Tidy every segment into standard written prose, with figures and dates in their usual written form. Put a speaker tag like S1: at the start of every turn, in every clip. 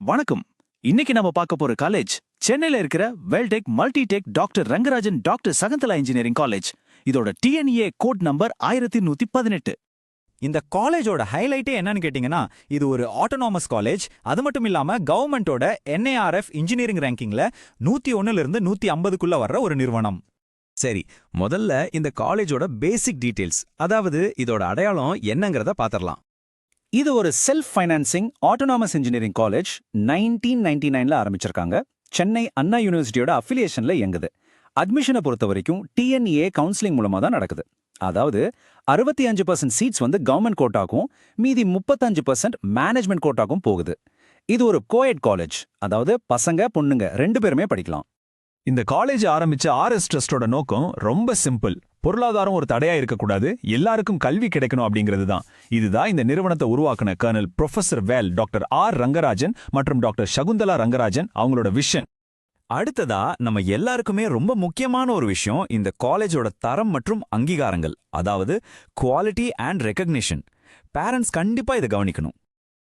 S1: வணக்கம். இன்னைக்கு நம்ம பார்க்க போற காலேஜ் சென்னையில இருக்கிற Veltech Multitech doctor Rangarajan doctor Sakunthala engineering college. இதோட டிஎன்ஏ கோட் நம்பர் 1118.
S2: இந்த காலேஜோட ஹைலைட்டே என்னன்னு கேட்டிங்கன்னா, இது ஒரு ஆட்டோனாமஸ் காலேஜ். அது மட்டும் இல்லாம கவர்மெண்டோட NARF இன்ஜினியரிங் ரேங்கிங்ல 101 இருந்து 150க்குள்ள வர்ற ஒரு நிறுவனம்.
S3: சரி, முதல்ல இந்த காலேஜோட பேசிக் டீடைல்ஸ், அதாவது இதோட அடையாளம் என்னங்கறத பாத்திரலாம்.
S1: இது ஒரு self financing autonomous engineering college. 1999ல ஆரம்பிச்சிருக்காங்க. சென்னை அண்ணா யூனிவர்சிட்டியோட அஃபிலியேஷன்ல இயங்குது. அட்மிஷனை பொறுத்த வரைக்கும் டிஎன்ஏ கவுன்சிலிங் மூலமா தான் நடக்குது. அதாவது 65% சீட்ஸ் கவர்மெண்ட் கோட்டாக்கும், மீதி 35% மேனேஜ்மெண்ட் கோட்டாக்கும் போகுது. இது ஒரு கோஎட் காலேஜ், அதாவது பசங்க பொண்ணுங்க 2 பேருமே படிக்கலாம்.
S4: இந்த காலேஜ் ஆரம்பிச்ச ஆர்எஸ் ட்ரஸ்டோட நோக்கம் ரொம்ப சிம்பிள். பொருளாதாரம் ஒரு தடையா இருக்கக்கூடாது, எல்லாருக்கும் கல்வி கிடைக்கணும் அப்படிங்கிறது தான். இதுதான் இந்த நிறுவனத்தை உருவாக்கின கர்னல் ப்ரொஃபசர் வேல் டாக்டர் ரங்கராஜன் மற்றும் டாக்டர் சகுந்தலா ரங்கராஜன் அவங்களோட விஷன்.
S3: அடுத்ததா நம்ம எல்லாருக்குமே ரொம்ப முக்கியமான ஒரு விஷயம், இந்த காலேஜோட தரம் மற்றும் அங்கீகாரங்கள், அதாவது குவாலிட்டி அண்ட் ரெகக்னிஷன். பேரண்ட்ஸ் கண்டிப்பா இதை கவனிக்கணும்.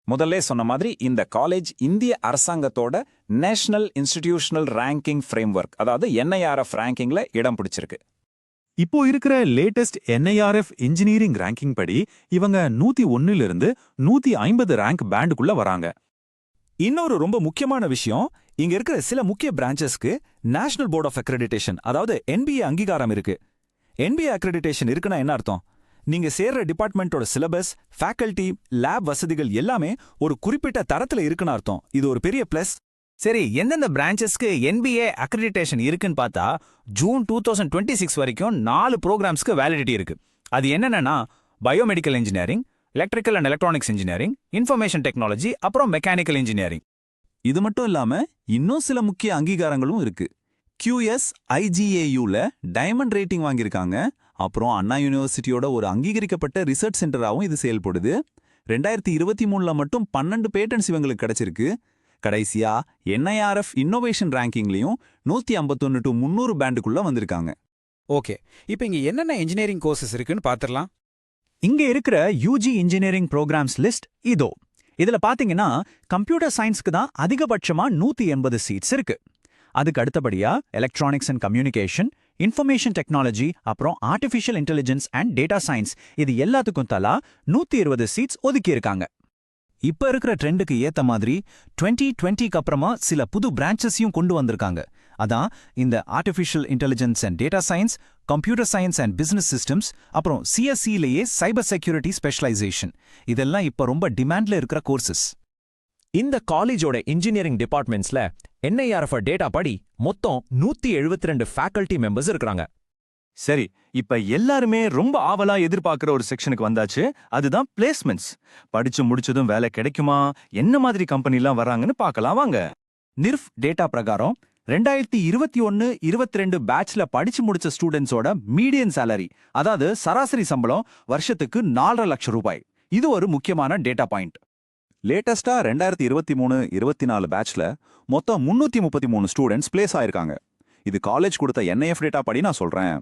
S5: முதல்ல சொன்ன மாதிரி இந்த காலேஜ் இந்திய அரசாங்கத்தோட நேஷனல் இன்ஸ்டிடியூஷனல் ரேங்கிங் ஃப்ரேம்வொர்க், அதாவது NIRF ரேங்கிங்ல இடம் பிடிச்சிருக்கு.
S4: இப்போ இருக்கிற லேட்டஸ்ட் NIRF இன்ஜினியரிங் ரேங்கிங் படி இவங்க 101 இருந்து 150 ரேங்க் பேண்டுக்குள்ள வராங்க.
S3: இன்னொரு ரொம்ப முக்கியமான விஷயம், இங்க இருக்கிற சில முக்கிய பிரான்ச்சஸ்க்கு நேஷனல் போர்ட் ஆஃப் அக்ரெடிடேஷன், அதாவது NBA அங்கீகாரம் இருக்கு. NBA அக்ரெடிடேஷன் இருக்குன்னா என்ன அர்த்தம்? நீங்க சேர்ற டிபார்ட்மெண்டோட சிலபஸ், ஃபேக்கல்டி, லேப் வசதிகள் எல்லாமே ஒரு குறிப்பிட்ட தரத்துல இருக்குன்னு அர்த்தம். இது ஒரு பெரிய பிளஸ்.
S2: சரி, எந்தெந்த பிரான்ச்சஸ்க்கு NBA அக்ரெடிடேஷன் இருக்குன்னு பார்த்தா, ஜூன் 2026 வரைக்கும் 4 ப்ரோக்ராம்ஸ்க்கு வேலிடிட்டி இருக்கு. அது என்னென்னா biomedical engineering, electrical and electronics engineering, information technology, அப்புறம் மெக்கானிக்கல் இன்ஜினியரிங்.
S3: இது மட்டும் இல்லாம இன்னும் சில முக்கிய அங்கீகாரங்களும் இருக்கு. QS IGAUல டைமண்ட் ரேட்டிங் வாங்கியிருக்காங்க. அப்புறம் அண்ணா யூனிவர்சிட்டியோட ஒரு அங்கீகரிக்கப்பட்ட ரிசர்ச் சென்டராகவும் இது செயல்படுது. 2023ல மட்டும் 12 பேட்டன்ஸ் இவங்களுக்கு கிடைச்சிருக்கு. கடைசியா NIRF இன்னோவேஷன் ரேங்கிங்லயும் 151 to 300 பேண்டுக்குள்ள வந்திருக்காங்க.
S2: ஓகே, இப்போ இங்க என்னென்ன இன்ஜினியரிங் கோர்சஸ் இருக்குன்னு பார்த்துடலாம்.
S1: இங்க இருக்கிற UG இன்ஜினியரிங் ப்ரோக்ராம்ஸ் லிஸ்ட் இதோ. இதுல பாத்தீங்கன்னா கம்ப்யூட்டர் சயின்ஸ்க்கு தான் அதிகபட்சமா 180 சீட்ஸ் இருக்கு. அதுக்கு அடுத்தபடியா electronics and communication, information technology, அப்புறம் artificial intelligence and data science, இது எல்லாத்துக்கும் தலா 120 சீட்ஸ் ஒதுக்கி இருக்காங்க. இப்ப இருக்கிற ட்ரெண்டுக்கு ஏத்த மாதிரி 2020க்கு அப்புறமா சில புது பிரான்ச்சஸையும் கொண்டு வந்திருக்காங்க. அதான் இந்த artificial intelligence and data science, computer science and business systems, அப்புறம் CSEலயே சைபர் செக்யூரிட்டி ஸ்பெஷலைசேஷன். இதெல்லாம் இப்ப ரொம்ப டிமாண்ட்ல இருக்கிற கோர்சஸ்.
S6: இந்த காலேஜோட இன்ஜினியரிங் டிபார்ட்மெண்ட்ஸ்ல NIRF டேட்டா படி மொத்தம் 172 ஃபேக்கல்டி மெம்பர்ஸ் இருக்காங்க.
S4: சரி, இப்ப எல்லாருமே ரொம்ப ஆவலா எதிர்பார்க்கிற ஒரு செக்ஷனுக்கு வந்தாச்சு. அதுதான் பிளேஸ்மெண்ட்ஸ். படிச்சு முடிச்சதும் வேலை கிடைக்குமா, என்ன மாதிரி கம்பெனிலாம் வராங்கன்னு பார்க்கலாம் வாங்க.
S1: NIRF டேட்டா பிரகாரம் 2021-22 பேட்ச்ல படிச்சு முடிச்ச ஸ்டூடெண்ட்ஸோட மீடியன் சேலரி, அதாவது சராசரி சம்பளம் வருஷத்துக்கு 4.5 லட்சம் ரூபாய். இது ஒரு முக்கியமான டேட்டா பாயிண்ட்.
S5: லேட்டஸ்டா 2023-24 பேட்ச்ல மொத்தம் 333 ஸ்டூடெண்ட்ஸ் பிளேஸ் ஆயிருக்காங்க. இது காலேஜ் கொடுத்த NIF டேட்டா படி நான் சொல்றேன்.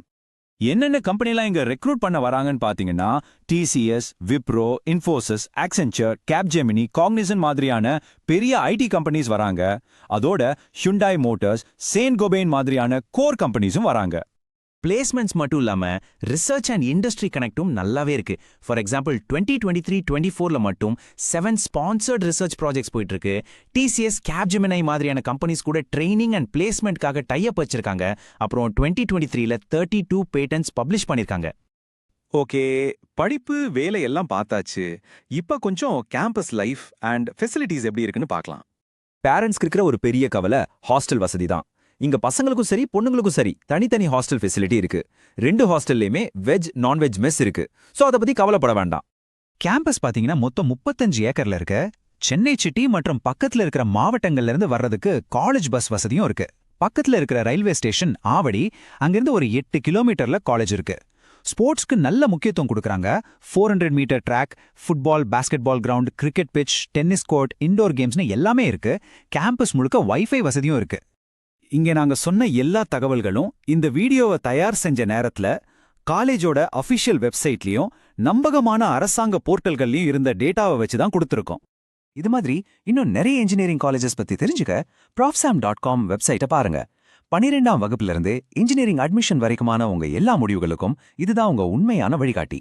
S1: என்னென்ன கம்பெனிலாம் இங்க ரெக்ரூட் பண்ண வராங்கன்னு பாத்தீங்கன்னா TCS, Wipro, Infosys, Accenture, Capgemini, Cognizant மாதிரியான பெரிய IT கம்பெனிஸ் வராங்க. அதோட ஹுண்டாய் மோட்டார்ஸ், செயின்ட் கோபைன் மாதிரியான கோர் கம்பெனிஸும் வராங்க.
S6: பிளேஸ்மெண்ட்ஸ் மட்டும் இல்லாம ரிசர்ச் அண்ட் இண்டஸ்ட்ரி கனெக்டும் நல்லாவே இருக்கு. ஃபார் எக்ஸாம்பிள் 2023-24ல மட்டும் 7 ஸ்பான்சர்ட் ரிசர்ச் ப்ராஜெக்ட்ஸ் போயிட்டு இருக்கு. TCS, கேப்ஜெமினி மாதிரியான கம்பெனிஸ் கூட ட்ரைனிங் அண்ட் பிளேஸ்மெண்ட்காக டைப் வச்சிருக்காங்க. அப்புறம் 2023ல 32 பேட்டன்ட்ஸ் பப்ளிஷ் பண்ணிருக்காங்க.
S4: ஓகே, படிப்பு வேலை எல்லாம் பார்த்தாச்சு. இப்ப கொஞ்சம் கேம்பஸ் லைஃப் அண்ட் ஃபெசிலிட்டிஸ் எப்படி இருக்குன்னு பார்க்கலாம்.
S3: பேரண்ட்ஸ்க்கு இருக்கிற ஒரு பெரிய கவலை ஹாஸ்டல் வசதி தான். இங்க பசங்களுக்கும் சரி பொண்ணுங்களுக்கும் சரி தனித்தனி ஹாஸ்டல் ஃபெசிலிட்டி இருக்கு. 2 ஹாஸ்டல்லையுமே வெஜ் நான்வெஜ் மெஸ் இருக்கு. சோ அதை பத்தி கவலைப்பட வேண்டாம்.
S1: கேம்பஸ் பாத்தீங்கன்னா மொத்தம் 35 ஏக்கர்ல இருக்கு. சென்னை சிட்டி மற்றும் பக்கத்துல இருக்கிற மாவட்டங்கள்ல இருந்து வர்றதுக்கு காலேஜ் பஸ் வசதியும் இருக்கு. பக்கத்துல இருக்கிற ரயில்வே ஸ்டேஷன் ஆவடி, அங்கிருந்து ஒரு 8 கிலோமீட்டர்ல காலேஜ் இருக்கு. ஸ்போர்ட்ஸ்க்கு நல்ல முக்கியத்துவம் கொடுக்கறாங்க. 400 metre track, football, basketball ground, cricket pitch, tennis court, indoor கேம்ஸ்னு எல்லாமே இருக்கு. கேம்பஸ் முழுக்க வைஃபை வசதியும் இருக்கு. இங்க நாங்க சொன்ன எல்லா தகவல்களும் இந்த வீடியோவை தயார் செஞ்ச நேரத்துல காலேஜோட அஃபிஷியல் வெப்சைட்லயும் நம்பகமான அரசாங்க போர்ட்டல்கள்லயும் இருந்த டேட்டாவை வச்சு தான் கொடுத்துருக்கோம்.
S7: இது மாதிரி இன்னும் நிறைய இன்ஜினியரிங் காலேஜஸ் பத்தி தெரிஞ்சுக்க profsam.com வெப்சைட்டை பாருங்க. 12ஆம் வகுப்பிலிருந்து இன்ஜினியரிங் அட்மிஷன் வரைக்குமான உங்க எல்லா முடிவுகளுக்கும் இதுதான் உங்க உண்மையான வழிகாட்டி.